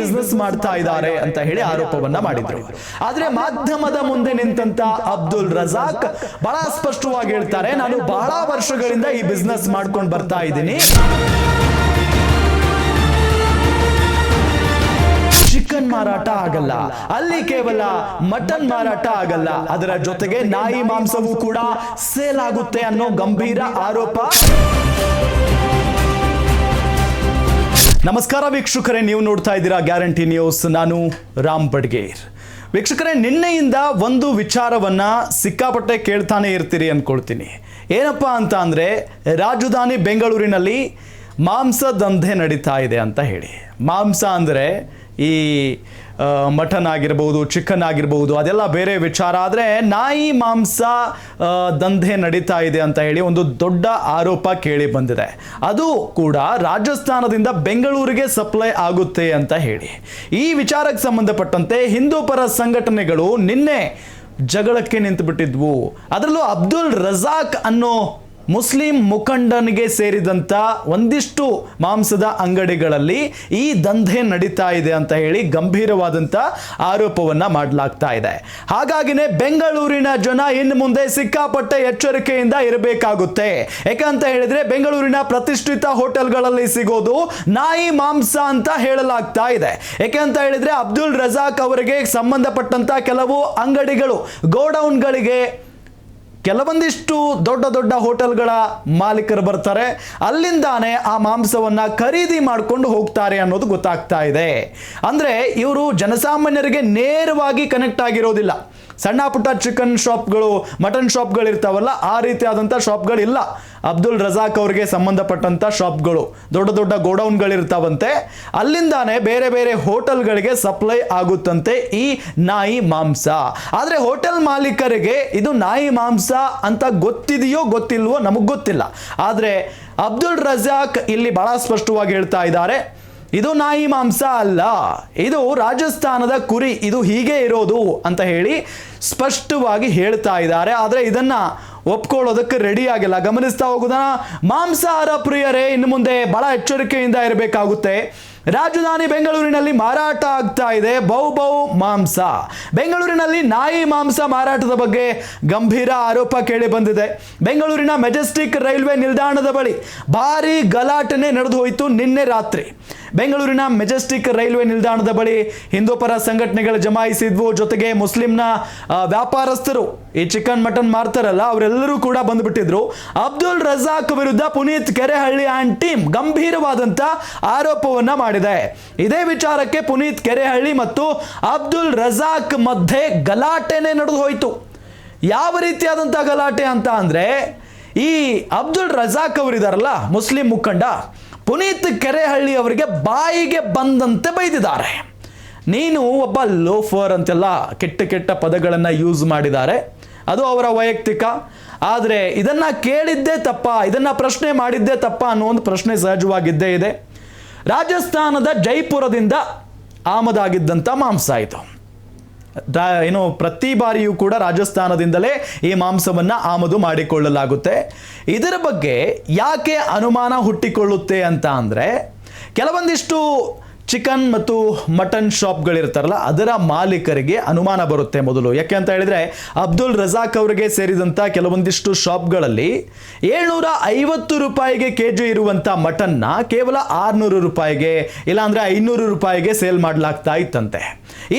Business ಮಾಡ್ತಾ ಇದ್ದಾರೆ ಅಂತ ಹೇಳಿ ಆರೋಪವನ್ನ ಮಾಡಿದ್ರು. ಆದ್ರೆ ಮಾಧ್ಯಮದ ಮುಂದೆ ನಿಂತಂತ ಅಬ್ದುಲ್ ರಜಾಕ್ ಬಹಳ ಸ್ಪಷ್ಟವಾಗಿ ಹೇಳ್ತಾರೆ, ನಾನು ಬಹಳ ವರ್ಷಗಳಿಂದ ಈ ಬಿಸ್ನೆಸ್ ಮಾಡ್ಕೊಂಡು ಬರ್ತಾ ಇದ್ದೀನಿ. ಚಿಕನ್ ಮಾರಾಟ ಆಗಲ್ಲ ಅಲ್ಲಿ, ಕೇವಲ ಮಟನ್ ಮಾರಾಟ ಆಗಲ್ಲ, ಅದರ ಜೊತೆಗೆ ನಾಯಿ ಮಾಂಸವೂ ಕೂಡ ಸೇಲ್ ಆಗುತ್ತೆ ಅನ್ನೋ ಗಂಭೀರ ಆರೋಪ. ನಮಸ್ಕಾರ ವೀಕ್ಷಕರೇ, ನೀವು ನೋಡ್ತಾ ಇದ್ದೀರಾ ಗ್ಯಾರಂಟಿ ನ್ಯೂಸ್. ನಾನು ರಾಮ್ ಬಡ್ಗೇರ್. ವೀಕ್ಷಕರೇ, ನಿನ್ನೆಯಿಂದ ಒಂದು ವಿಚಾರವನ್ನ ಸಿಕ್ಕಾಪಟ್ಟೆ ಕೇಳ್ತಾನೆ ಇರ್ತೀರಿ ಅನ್ಕೊಳ್ತೀನಿ. ಏನಪ್ಪಾ ಅಂತ ಅಂದ್ರೆ, ರಾಜಧಾನಿ ಬೆಂಗಳೂರಿನಲ್ಲಿ ಮಾಂಸ ದಂಧೆ ನಡೀತಾ ಇದೆ ಅಂತ ಹೇಳಿ. ಮಾಂಸ ಅಂದರೆ ಈ ಮಟನ್ ಆಗಿರ್ಬೋದು, ಚಿಕನ್ ಆಗಿರ್ಬೋದು, ಅದೆಲ್ಲ ಬೇರೆ ವಿಚಾರ. ಆದರೆ ನಾಯಿ ಮಾಂಸ ದಂಧೆ ನಡೀತಾ ಇದೆ ಅಂತ ಹೇಳಿ ಒಂದು ದೊಡ್ಡ ಆರೋಪ ಕೇಳಿ ಬಂದಿದೆ. ಅದು ಕೂಡ ರಾಜಸ್ಥಾನದಿಂದ ಬೆಂಗಳೂರಿಗೆ ಸಪ್ಲೈ ಆಗುತ್ತೆ ಅಂತ ಹೇಳಿ. ಈ ವಿಚಾರಕ್ಕೆ ಸಂಬಂಧಪಟ್ಟಂತೆ ಹಿಂದೂ ಪರ ಸಂಘಟನೆಗಳು ನಿನ್ನೆ ಜಗಳಕ್ಕೆ ನಿಂತು ಬಿಟ್ಟಿದ್ವು. ಅದರಲ್ಲೂ ಅಬ್ದುಲ್ ರಜಾಕ್ ಅನ್ನೋ ಮುಸ್ಲಿಂ ಮುಖಂಡನಿಗೆ ಸೇರಿದಂಥ ಒಂದಿಷ್ಟು ಮಾಂಸದ ಅಂಗಡಿಗಳಲ್ಲಿ ಈ ದಂಧೆ ನಡೀತಾ ಇದೆ ಅಂತ ಹೇಳಿ ಗಂಭೀರವಾದಂಥ ಆರೋಪವನ್ನು ಮಾಡಲಾಗ್ತಾ ಇದೆ. ಹಾಗಾಗಿನೇ ಬೆಂಗಳೂರಿನ ಜನ ಇನ್ನು ಮುಂದೆ ಸಿಕ್ಕಾಪಟ್ಟೆ ಎಚ್ಚರಿಕೆಯಿಂದ ಇರಬೇಕಾಗುತ್ತೆ. ಯಾಕಂತ ಹೇಳಿದ್ರೆ, ಬೆಂಗಳೂರಿನ ಪ್ರತಿಷ್ಠಿತ ಹೋಟೆಲ್ಗಳಲ್ಲಿ ಸಿಗೋದು ನಾಯಿ ಮಾಂಸ ಅಂತ ಹೇಳಲಾಗ್ತಾ ಇದೆ. ಯಾಕೆಂತ ಹೇಳಿದ್ರೆ, ಅಬ್ದುಲ್ ರಜಾಕ್ ಅವರಿಗೆ ಸಂಬಂಧಪಟ್ಟಂತ ಕೆಲವು ಅಂಗಡಿಗಳು, ಗೋಡೌನ್ಗಳಿಗೆ ಕೆಲವೊಂದಿಷ್ಟು ದೊಡ್ಡ ದೊಡ್ಡ ಹೋಟೆಲ್ಗಳ ಮಾಲೀಕರು ಬರ್ತಾರೆ, ಅಲ್ಲಿಂದಾನೆ ಆ ಮಾಂಸವನ್ನ ಖರೀದಿ ಮಾಡಿಕೊಂಡು ಹೋಗ್ತಾರೆ ಅನ್ನೋದು ಗೊತ್ತಾಗ್ತಾ ಇದೆ. ಅಂದ್ರೆ ಇವರು ಜನಸಾಮಾನ್ಯರಿಗೆ ನೇರವಾಗಿ ಕನೆಕ್ಟ್ ಆಗಿರೋದಿಲ್ಲ. ಸಣ್ಣ ಪುಟ್ಟ ಚಿಕನ್ ಶಾಪ್ಗಳು, ಮಟನ್ ಶಾಪ್ಗಳು ಇರ್ತಾವಲ್ಲ, ಆ ರೀತಿಯಾದಂಥ ಶಾಪ್ಗಳಿಲ್ಲ. ಅಬ್ದುಲ್ ರಜಾಕ್ ಅವರಿಗೆ ಸಂಬಂಧಪಟ್ಟಂಥ ಶಾಪ್ಗಳು, ದೊಡ್ಡ ದೊಡ್ಡ ಗೋಡೌನ್ಗಳಿರ್ತಾವಂತೆ, ಅಲ್ಲಿಂದಾನೆ ಬೇರೆ ಬೇರೆ ಹೋಟೆಲ್ಗಳಿಗೆ ಸಪ್ಲೈ ಆಗುತ್ತಂತೆ ಈ ನಾಯಿ ಮಾಂಸ. ಆದರೆ ಹೋಟೆಲ್ ಮಾಲೀಕರಿಗೆ ಇದು ನಾಯಿ ಮಾಂಸ ಅಂತ ಗೊತ್ತಿದೆಯೋ ಗೊತ್ತಿಲ್ವೋ ನಮಗೆ ಗೊತ್ತಿಲ್ಲ. ಆದರೆ ಅಬ್ದುಲ್ ರಜಾಕ್ ಇಲ್ಲಿ ಬಹಳ ಸ್ಪಷ್ಟವಾಗಿ ಹೇಳ್ತಾ ಇದ್ದಾರೆ, ಇದು ನಾಯಿ ಮಾಂಸ ಅಲ್ಲ, ಇದು ರಾಜಸ್ಥಾನದ ಕುರಿ, ಇದು ಹೀಗೆ ಇರೋದು ಅಂತ ಹೇಳಿ ಸ್ಪಷ್ಟವಾಗಿ ಹೇಳ್ತಾ ಇದ್ದಾರೆ. ಆದರೆ ಇದನ್ನ ಒಪ್ಕೊಳ್ಳೋದಕ್ಕೆ ರೆಡಿ ಆಗಿಲ್ಲ. ಗಮನಿಸ್ತಾ ಹೋಗೋದನ್ನ ಮಾಂಸಾಹಾರ ಪ್ರಿಯರೇ, ಇನ್ನು ಮುಂದೆ ಬಹಳ ಎಚ್ಚರಿಕೆಯಿಂದ ಇರಬೇಕಾಗುತ್ತೆ. ರಾಜಧಾನಿ ಬೆಂಗಳೂರಿನಲ್ಲಿ ಮಾರಾಟ ಆಗ್ತಾ ಇದೆ ಬಹು ಮಾಂಸ. ಬೆಂಗಳೂರಿನಲ್ಲಿ ನಾಯಿ ಮಾಂಸ ಮಾರಾಟದ ಬಗ್ಗೆ ಗಂಭೀರ ಆರೋಪ ಕೇಳಿ ಬಂದಿದೆ. ಬೆಂಗಳೂರಿನ ಮೆಜೆಸ್ಟಿಕ್ ರೈಲ್ವೆ ನಿಲ್ದಾಣದ ಬಳಿ ಭಾರಿ ಗಲಾಟೆ ನಡೆದು ಹೋಯಿತು ನಿನ್ನೆ ರಾತ್ರಿ. ಬೆಂಗಳೂರಿನ ಮೆಜೆಸ್ಟಿಕ್ ರೈಲ್ವೆ ನಿಲ್ದಾಣದ ಬಳಿ ಹಿಂದೂ ಪರ ಸಂಘಟನೆಗಳು ಜಮಾಯಿಸಿದ್ವು. ಜೊತೆಗೆ ಮುಸ್ಲಿಂನ ವ್ಯಾಪಾರಸ್ಥರು, ಈ ಚಿಕನ್ ಮಟನ್ ಮಾರ್ತಾರಲ್ಲ, ಅವರೆಲ್ಲರೂ ಕೂಡ ಬಂದುಬಿಟ್ಟಿದ್ರು. ಅಬ್ದುಲ್ ರಜಾಕ್ ವಿರುದ್ಧ ಪುನೀತ್ ಕೆರೆಹಳ್ಳಿ ಆ್ಯಂಡ್ ಟೀಮ್ ಗಂಭೀರವಾದಂಥ ಆರೋಪವನ್ನ ಮಾಡಿದೆ. ಇದೇ ವಿಚಾರಕ್ಕೆ ಪುನೀತ್ ಕೆರೆಹಳ್ಳಿ ಮತ್ತು ಅಬ್ದುಲ್ ರಜಾಕ್ ಮಧ್ಯೆ ಗಲಾಟೆನೇ ನಡೆದು ಹೋಯಿತು. ಯಾವ ರೀತಿಯಾದಂಥ ಗಲಾಟೆ ಅಂತ ಅಂದರೆ, ಈ ಅಬ್ದುಲ್ ರಜಾಕ್ ಅವರಿದಾರಲ್ಲ ಮುಸ್ಲಿಂ ಮುಖಂಡ, ಪುನೀತ್ ಕೆರೆಹಳ್ಳಿ ಅವರಿಗೆ ಬಾಯಿಗೆ ಬಂದಂತೆ ಬೈದಿದ್ದಾರೆ. ನೀನು ಒಬ್ಬ ಲೋಫರ್ ಅಂತೆಲ್ಲ ಕೆಟ್ಟ ಕೆಟ್ಟ ಪದಗಳನ್ನು ಯೂಸ್ ಮಾಡಿದ್ದಾರೆ. ಅದು ಅವರ ವೈಯಕ್ತಿಕ. ಆದರೆ ಇದನ್ನು ಕೇಳಿದ್ದೇ ತಪ್ಪ, ಇದನ್ನು ಪ್ರಶ್ನೆ ಮಾಡಿದ್ದೇ ತಪ್ಪ ಅನ್ನೋ ಒಂದು ಪ್ರಶ್ನೆ ಸಹಜವಾಗಿದ್ದೇ ಇದೆ. ರಾಜಸ್ಥಾನದ ಜೈಪುರದಿಂದ ಆಮದಾಗಿದ್ದಂಥ ಮಾಂಸ ಇದು. ಏನು ಪ್ರತಿ ಬಾರಿಯೂ ಕೂಡ ರಾಜಸ್ಥಾನದಿಂದಲೇ ಈ ಮಾಂಸವನ್ನು ಆಮದು ಮಾಡಿಕೊಳ್ಳಲಾಗುತ್ತೆ. ಇದರ ಬಗ್ಗೆ ಯಾಕೆ ಅನುಮಾನ ಹುಟ್ಟಿಕೊಳ್ಳುತ್ತೆ ಅಂತ ಅಂದರೆ, ಕೆಲವೊಂದಿಷ್ಟು ಚಿಕನ್ ಮತ್ತು ಮಟನ್ ಶಾಪ್ಗಳಿರ್ತಾರಲ್ಲ, ಅದರ ಮಾಲೀಕರಿಗೆ ಅನುಮಾನ ಬರುತ್ತೆ ಮೊದಲು. ಯಾಕೆ ಅಂತ ಹೇಳಿದರೆ, ಅಬ್ದುಲ್ ರಜಾಕ್ ಅವರಿಗೆ ಸೇರಿದಂಥ ಕೆಲವೊಂದಿಷ್ಟು ಶಾಪ್ಗಳಲ್ಲಿ 750 ರೂಪಾಯಿಗೆ KG ಇರುವಂಥ ಮಟನ್ನ ಕೇವಲ 600 ರೂಪಾಯಿಗೆ, ಇಲ್ಲಾಂದರೆ 500 ರೂಪಾಯಿಗೆ ಸೇಲ್ ಮಾಡಲಾಗ್ತಾ ಇತ್ತಂತೆ.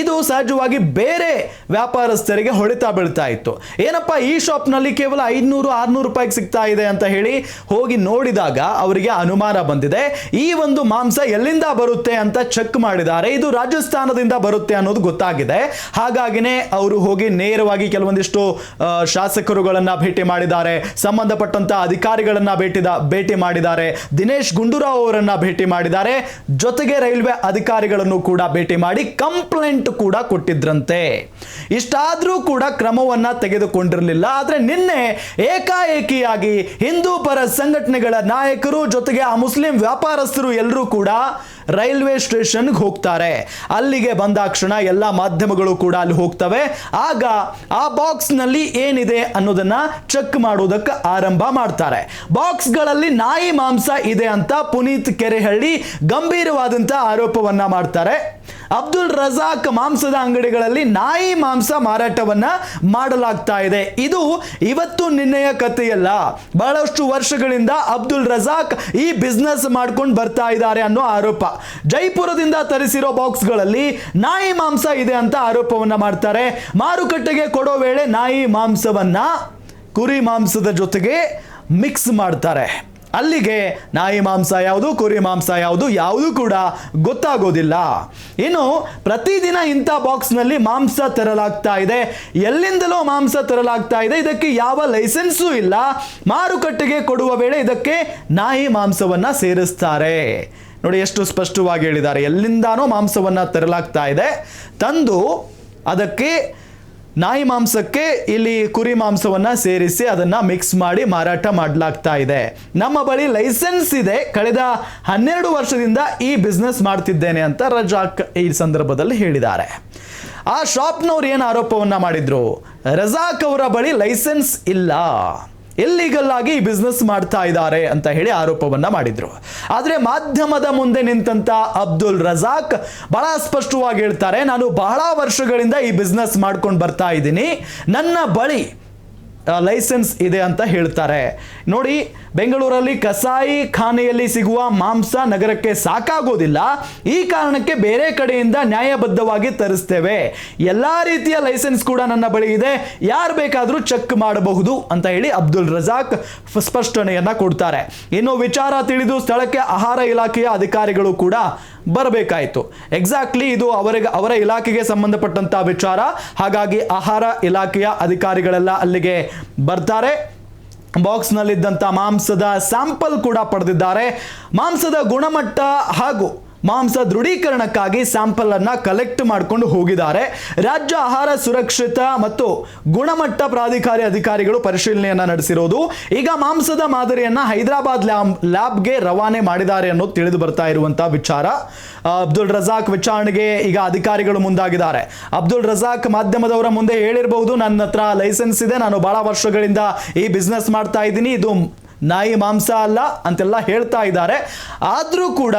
ಇದು ಸಹಜವಾಗಿ ಬೇರೆ ವ್ಯಾಪಾರಸ್ಥರಿಗೆ ಹೊಡೆತ ಬೀಳ್ತಾ ಇತ್ತು. ಏನಪ್ಪ, ಈ ಶಾಪ್ನಲ್ಲಿ ಕೇವಲ 500-600 ರೂಪಾಯಿಗೆ ಸಿಗ್ತಾ ಇದೆ ಅಂತ ಹೇಳಿ ಹೋಗಿ ನೋಡಿದಾಗ ಅವರಿಗೆ ಅನುಮಾನ ಬಂದಿದೆ. ಈ ಒಂದು ಮಾಂಸ ಎಲ್ಲಿಂದ ಬರುತ್ತೆ ಅಂತ ಚೆಕ್ ಮಾಡಿದ್ದಾರೆ. ಇದು ರಾಜಸ್ಥಾನದಿಂದ ಬರುತ್ತೆ ಅನ್ನೋದು ಗೊತ್ತಾಗಿದೆ. ಹಾಗಾಗಿನೇ ಅವರು ಹೋಗಿ ನೇರವಾಗಿ ಕೆಲವೊಂದಿಷ್ಟು ಶಾಸಕರುಗಳನ್ನ ಭೇಟಿ ಮಾಡಿದ್ದಾರೆ, ಸಂಬಂಧಪಟ್ಟಂತ ಅಧಿಕಾರಿಗಳನ್ನ ಭೇಟಿ ಮಾಡಿದ್ದಾರೆ, ದಿನೇಶ್ ಗುಂಡೂರಾವ್ ಅವರನ್ನ ಭೇಟಿ ಮಾಡಿದ್ದಾರೆ, ಜೊತೆಗೆ ರೈಲ್ವೆ ಅಧಿಕಾರಿಗಳನ್ನು ಕೂಡ ಭೇಟಿ ಮಾಡಿ ಕಂಪ್ಲೇಂಟ್ ಕೂಡ ಕೊಟ್ಟಿದ್ರಂತೆ. ಇಷ್ಟಾದ್ರೂ ಕೂಡ ಕ್ರಮವನ್ನ ತೆಗೆದುಕೊಂಡಿರಲಿಲ್ಲ. ಆದ್ರೆ ನಿನ್ನೆ ಏಕಾಏಕಿಯಾಗಿ ಹಿಂದೂ ಪರ ಸಂಘಟನೆಗಳ ನಾಯಕರು ಜೊತೆಗೆ ಆ ಮುಸ್ಲಿಂ ವ್ಯಾಪಾರಸ್ಥರು ಎಲ್ಲರೂ ಕೂಡ ರೈಲ್ವೆ ಸ್ಟೇಷನ್ಗೆ ಹೋಗ್ತಾರೆ. ಅಲ್ಲಿಗೆ ಬಂದಾಕ್ಷಣ ಎಲ್ಲ ಮಾಧ್ಯಮಗಳು ಕೂಡ ಅಲ್ಲಿ ಹೋಗ್ತವೆ. ಆಗ ಆ ಬಾಕ್ಸ್ನಲ್ಲಿ ಏನಿದೆ ಅನ್ನೋದನ್ನ ಚೆಕ್ ಮಾಡೋದಕ್ಕೆ ಆರಂಭ ಮಾಡ್ತಾರೆ. ಬಾಕ್ಸ್ಗಳಲ್ಲಿ ನಾಯಿ ಮಾಂಸ ಇದೆ ಅಂತ ಪುನೀತ್ ಕೆರೆಹಳ್ಳಿ ಗಂಭೀರವಾದಂತ ಆರೋಪವನ್ನ ಮಾಡ್ತಾರೆ. ಅಬ್ದುಲ್ ರಜಾಕ್ ಮಾಂಸದ ಅಂಗಡಿಗಳಲ್ಲಿ ನಾಯಿ ಮಾಂಸ ಮಾರಾಟವನ್ನ ಮಾಡಲಾಗ್ತಾ ಇದೆ. ಇದು ಇವತ್ತು ನಿನ್ನೆಯ ಕಥೆಯಲ್ಲ. ಬಹಳಷ್ಟು ವರ್ಷಗಳಿಂದ ಅಬ್ದುಲ್ ರಜಾಕ್ ಈ ಬಿಸ್ನೆಸ್ ಮಾಡ್ಕೊಂಡು ಬರ್ತಾ ಇದ್ದಾರೆ ಅನ್ನೋ ಆರೋಪ. ಜೈಪುರದಿಂದ ತರಿಸಿರೋ ಬಾಕ್ಸ್ಗಳಲ್ಲಿ ನಾಯಿ ಮಾಂಸ ಇದೆ ಅಂತ ಆರೋಪವನ್ನ ಮಾಡ್ತಾರೆ. ಮಾರುಕಟ್ಟೆಗೆ ಕೊಡೋ ವೇಳೆ ನಾಯಿ ಮಾಂಸವನ್ನ ಕುರಿ ಮಾಂಸದ ಜೊತೆಗೆ ಮಿಕ್ಸ್ ಮಾಡ್ತಾರೆ. ಅಲ್ಲಿಗೆ ನಾಯಿ ಮಾಂಸ ಯಾವುದು, ಕುರಿ ಮಾಂಸ ಯಾವುದು, ಯಾವುದು ಕೂಡ ಗೊತ್ತಾಗೋದಿಲ್ಲ. ಇನ್ನು ಪ್ರತಿದಿನ ಇಂಥ ಬಾಕ್ಸ್ನಲ್ಲಿ ಮಾಂಸ ತರಲಾಗ್ತಾ ಇದೆ. ಎಲ್ಲಿಂದಲೋ ಮಾಂಸ ತರಲಾಗ್ತಾ ಇದೆ. ಇದಕ್ಕೆ ಯಾವ ಲೈಸೆನ್ಸು ಇಲ್ಲ. ಮಾರುಕಟ್ಟೆಗೆ ಕೊಡುವ ವೇಳೆ ಇದಕ್ಕೆ ನಾಯಿ ಮಾಂಸವನ್ನ ಸೇರಿಸ್ತಾರೆ. ನೋಡಿ ಎಷ್ಟು ಸ್ಪಷ್ಟವಾಗಿ ಹೇಳಿದ್ದಾರೆ. ಎಲ್ಲಿಂದಾನೋ ಮಾಂಸವನ್ನ ತರಲಾಗ್ತಾ ಇದೆ. ತಂದು ಅದಕ್ಕೆ ನಾಯಿ ಮಾಂಸಕ್ಕೆ ಇಲ್ಲಿ ಕುರಿ ಮಾಂಸವನ್ನ ಸೇರಿಸಿ ಅದನ್ನ ಮಿಕ್ಸ್ ಮಾಡಿ ಮಾರಾಟ ಮಾಡಲಾಗ್ತಾ ಇದೆ. ನಮ್ಮ ಬಳಿ ಲೈಸೆನ್ಸ್ ಇದೆ. ಕಳೆದ 12 ವರ್ಷದಿಂದ ಈ ಬಿಸ್ನೆಸ್ ಮಾಡ್ತಿದ್ದೇನೆ ಅಂತ ರಜಾಕ್ ಈ ಸಂದರ್ಭದಲ್ಲಿ ಹೇಳಿದ್ದಾರೆ. ಆ ಶಾಪ್ನವ್ರು ಏನು ಆರೋಪವನ್ನ ಮಾಡಿದ್ರು, ರಜಾಕ್ ಅವರ ಬಳಿ ಲೈಸೆನ್ಸ್ ಇಲ್ಲ, ಇಲ್ಲಿಗಲ್ ಆಗಿ ಈ ಬಿಸ್ನೆಸ್ ಮಾಡ್ತಾ ಇದ್ದಾರೆ ಅಂತ ಹೇಳಿ ಆರೋಪವನ್ನ ಮಾಡಿದ್ರು. ಆದ್ರೆ ಮಾಧ್ಯಮದ ಮುಂದೆ ನಿಂತಂತ ಅಬ್ದುಲ್ ರಜಾಕ್ ಬಹಳ ಸ್ಪಷ್ಟವಾಗಿ ಹೇಳ್ತಾರೆ, ನಾನು ಬಹಳ ವರ್ಷಗಳಿಂದ ಈ ಬಿಸ್ನೆಸ್ ಮಾಡ್ಕೊಂಡು ಬರ್ತಾ ಇದ್ದೀನಿ, ನನ್ನ ಬಳಿ ಲೈಸೆನ್ಸ್ ಇದೆ ಅಂತ ಹೇಳ್ತಾರೆ. ನೋಡಿ, ಬೆಂಗಳೂರಲ್ಲಿ ಕಸಾಯಿ ಖಾನೆಯಲ್ಲಿ ಸಿಗುವ ಮಾಂಸ ನಗರಕ್ಕೆ ಸಾಕಾಗೋದಿಲ್ಲ. ಈ ಕಾರಣಕ್ಕೆ ಬೇರೆ ಕಡೆಯಿಂದ ನ್ಯಾಯಬದ್ಧವಾಗಿ ತರಿಸ್ತೇವೆ. ಎಲ್ಲ ರೀತಿಯ ಲೈಸೆನ್ಸ್ ಕೂಡ ನನ್ನ ಬಳಿ ಇದೆ, ಯಾರು ಬೇಕಾದರೂ ಚೆಕ್ ಮಾಡಬಹುದು ಅಂತ ಹೇಳಿ ಅಬ್ದುಲ್ ರಜಾಕ್ ಸ್ಪಷ್ಟನೆಯನ್ನ ಕೊಡ್ತಾರೆ. ಇನ್ನು ವಿಚಾರ ತಿಳಿದು ಸ್ಥಳಕ್ಕೆ ಆಹಾರ ಇಲಾಖೆಯ ಅಧಿಕಾರಿಗಳು ಕೂಡ ಬರಬೇಕಾಯಿತು. ಎಕ್ಸಾಕ್ಟ್ಲಿ ಇದು ಅವರ ಇಲಾಖೆಗೆ ಸಂಬಂಧಪಟ್ಟಂತ ವಿಚಾರ. ಹಾಗಾಗಿ ಆಹಾರ ಇಲಾಖೆಯ ಅಧಿಕಾರಿಗಳೆಲ್ಲ ಅಲ್ಲಿಗೆ ಬರ್ತಾರೆ. ಬಾಕ್ಸ್ನಲ್ಲಿದ್ದಂಥ ಮಾಂಸದ ಸ್ಯಾಂಪಲ್ ಕೂಡ ಪಡೆದಿದ್ದಾರೆ. ಮಾಂಸದ ಗುಣಮಟ್ಟ ಹಾಗೂ ಮಾಂಸ ದೃಢೀಕರಣಕ್ಕಾಗಿ ಸ್ಯಾಂಪಲ್ ಅನ್ನ ಕಲೆಕ್ಟ್ ಮಾಡಿಕೊಂಡು ಹೋಗಿದ್ದಾರೆ. ರಾಜ್ಯ ಆಹಾರ ಸುರಕ್ಷತಾ ಮತ್ತು ಗುಣಮಟ್ಟ ಪ್ರಾಧಿಕಾರಿ ಅಧಿಕಾರಿಗಳು ಪರಿಶೀಲನೆಯನ್ನ ನಡೆಸಿರೋದು. ಈಗ ಮಾಂಸದ ಮಾದರಿಯನ್ನ ಹೈದರಾಬಾದ್ ಲ್ಯಾಬ್ಗೆ ರವಾನೆ ಮಾಡಿದ್ದಾರೆ ಅನ್ನೋದು ತಿಳಿದು ಬರ್ತಾ ಇರುವಂತಹ ವಿಚಾರ. ಅಬ್ದುಲ್ ರಜಾಕ್ ವಿಚಾರಣೆಗೆ ಈಗ ಅಧಿಕಾರಿಗಳು ಮುಂದಾಗಿದ್ದಾರೆ. ಅಬ್ದುಲ್ ರಜಾಕ್ ಮಾಧ್ಯಮದವರ ಮುಂದೆ ಹೇಳಿರಬಹುದು, ನನ್ನ ಹತ್ರ ಲೈಸೆನ್ಸ್ ಇದೆ, ನಾನು ಬಹಳ ವರ್ಷಗಳಿಂದ ಈ ಬಿಸ್ನೆಸ್ ಮಾಡ್ತಾ ಇದ್ದೀನಿ, ಇದು ನಾಯಿ ಮಾಂಸ ಅಲ್ಲ ಅಂತೆಲ್ಲ ಹೇಳ್ತಾ ಇದ್ದಾರೆ. ಆದರೂ ಕೂಡ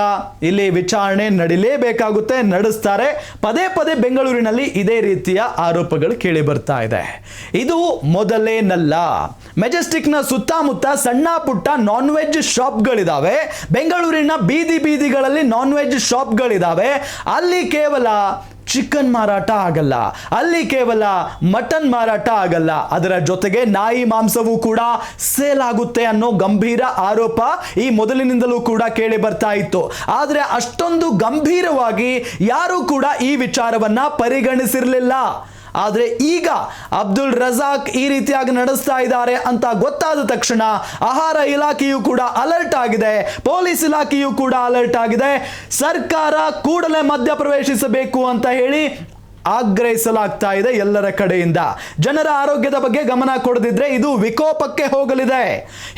ಇಲ್ಲಿ ವಿಚಾರಣೆ ನಡಿಲೇಬೇಕಾಗುತ್ತೆ, ನಡೆಸ್ತಾರೆ. ಪದೇ ಪದೇ ಬೆಂಗಳೂರಿನಲ್ಲಿ ಇದೇ ರೀತಿಯ ಆರೋಪಗಳು ಕೇಳಿ ಬರ್ತಾ ಇದೆ. ಇದು ಮೊದಲೇನಲ್ಲ. ಮೆಜೆಸ್ಟಿಕ್ನ ಸುತ್ತಮುತ್ತ ಸಣ್ಣ ಪುಟ್ಟ ನಾನ್ ವೆಜ್ ಶಾಪ್ಗಳಿದಾವೆ. ಬೆಂಗಳೂರಿನ ಬೀದಿ ಬೀದಿಗಳಲ್ಲಿ ನಾನ್ ವೆಜ್ ಶಾಪ್ಗಳಿದಾವೆ. ಅಲ್ಲಿ ಕೇವಲ ಚಿಕನ್ ಮಾರಾಟ ಆಗಲ್ಲ, ಅಲ್ಲಿ ಕೇವಲ ಮಟನ್ ಮಾರಾಟ ಆಗಲ್ಲ, ಅದರ ಜೊತೆಗೆ ನಾಯಿ ಮಾಂಸವೂ ಕೂಡ ಸೇಲ್ ಆಗುತ್ತೆ ಅನ್ನೋ ಗಂಭೀರ ಆರೋಪ ಈ ಮೊದಲಿನಿಂದಲೂ ಕೂಡ ಕೇಳಿ ಬರ್ತಾ ಇತ್ತು. ಆದರೆ ಅಷ್ಟೊಂದು ಗಂಭೀರವಾಗಿ ಯಾರೂ ಕೂಡ ಈ ವಿಚಾರವನ್ನ ಪರಿಗಣಿಸಿರಲಿಲ್ಲ. ಆದರೆ ಈಗ ಅಬ್ದುಲ್ ರಜಾಕ್ ಈ ರೀತಿಯಾಗಿ ನಡೆಸ್ತಾ ಇದ್ದಾರೆ ಅಂತ ಗೊತ್ತಾದ ತಕ್ಷಣ ಆಹಾರ ಇಲಾಖೆಯು ಕೂಡ ಅಲರ್ಟ್ ಆಗಿದೆ, ಪೊಲೀಸ್ ಇಲಾಖೆಯು ಕೂಡ ಅಲರ್ಟ್ ಆಗಿದೆ. ಸರ್ಕಾರ ಕೂಡಲೇ ಮಧ್ಯಪ್ರವೇಶಿಸಬೇಕು ಅಂತ ಹೇಳಿ ಆಗ್ರಹಿಸಲಾಗ್ತಾ ಇದೆ ಎಲ್ಲರ ಕಡೆಯಿಂದ. ಜನರ ಆರೋಗ್ಯದ ಬಗ್ಗೆ ಗಮನ ಕೊಡದಿದ್ರೆ ಇದು ವಿಕೋಪಕ್ಕೆ ಹೋಗಲಿದೆ.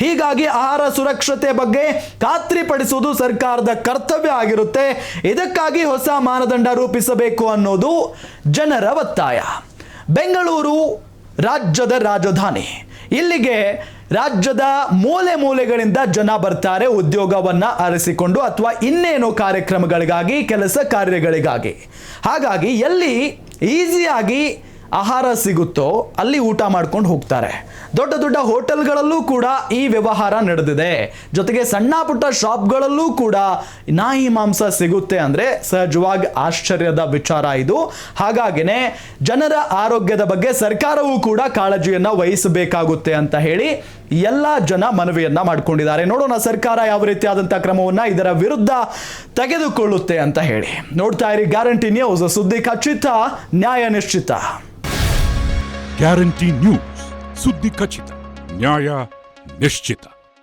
ಹೀಗಾಗಿ ಆಹಾರ ಸುರಕ್ಷತೆ ಬಗ್ಗೆ ಖಾತ್ರಿಪಡಿಸುವುದು ಸರ್ಕಾರದ ಕರ್ತವ್ಯ ಆಗಿರುತ್ತೆ. ಇದಕ್ಕಾಗಿ ಹೊಸ ಮಾನದಂಡ ರೂಪಿಸಬೇಕು ಅನ್ನೋದು ಜನರ ಒತ್ತಾಯ. ಬೆಂಗಳೂರು ರಾಜ್ಯದ ರಾಜಧಾನಿ. ಇಲ್ಲಿಗೆ ರಾಜ್ಯದ ಮೂಲೆ ಮೂಲೆಗಳಿಂದ ಜನ ಬರ್ತಾರೆ ಉದ್ಯೋಗವನ್ನ ಅರಸಿಕೊಂಡು ಅಥವಾ ಇನ್ನೇನೋ ಕಾರ್ಯಕ್ರಮಗಳಿಗಾಗಿ, ಕೆಲಸ ಕಾರ್ಯಗಳಿಗಾಗಿ. ಹಾಗಾಗಿ ಎಲ್ಲಿ ಈಸಿಯಾಗಿ ಆಹಾರ ಸಿಗುತ್ತೋ ಅಲ್ಲಿ ಊಟ ಮಾಡ್ಕೊಂಡು ಹೋಗ್ತಾರೆ. ದೊಡ್ಡ ದೊಡ್ಡ ಹೋಟೆಲ್ಗಳಲ್ಲೂ ಕೂಡ ಈ ವ್ಯವಹಾರ ನಡೆದಿದೆ. ಜೊತೆಗೆ ಸಣ್ಣ ಪುಟ್ಟ ಶಾಪ್ಗಳಲ್ಲೂ ಕೂಡ ನಾಯಿ ಮಾಂಸ ಸಿಗುತ್ತೆ ಅಂದರೆ ಸಹಜವಾಗಿ ಆಶ್ಚರ್ಯದ ವಿಚಾರ ಇದು. ಹಾಗಾಗಿನೇ ಜನರ ಆರೋಗ್ಯದ ಬಗ್ಗೆ ಸರ್ಕಾರವೂ ಕೂಡ ಕಾಳಜಿಯನ್ನು ವಹಿಸಬೇಕಾಗುತ್ತೆ ಅಂತ ಹೇಳಿ ಎಲ್ಲ ಜನ ಮನವಿಯನ್ನ ಮಾಡಿಕೊಂಡಿದ್ದಾರೆ. ನೋಡೋಣ ಸರ್ಕಾರ ಯಾವ ರೀತಿಯಾದಂಥ ಕ್ರಮವನ್ನು ಇದರ ವಿರುದ್ಧ ತೆಗೆದುಕೊಳ್ಳುತ್ತೆ ಅಂತ ಹೇಳಿ. ನೋಡ್ತಾ ಇರಿ ಗ್ಯಾರಂಟಿ ನ್ಯೂಸ್, ಸುದ್ದಿ ಖಚಿತ, ನ್ಯಾಯ ನಿಶ್ಚಿತ. ಗ್ಯಾರಂಟಿ ನ್ಯೂಸ್, ಸುದ್ದಿ ಖಚಿತ, ನ್ಯಾಯ ನಿಶ್ಚಿತ.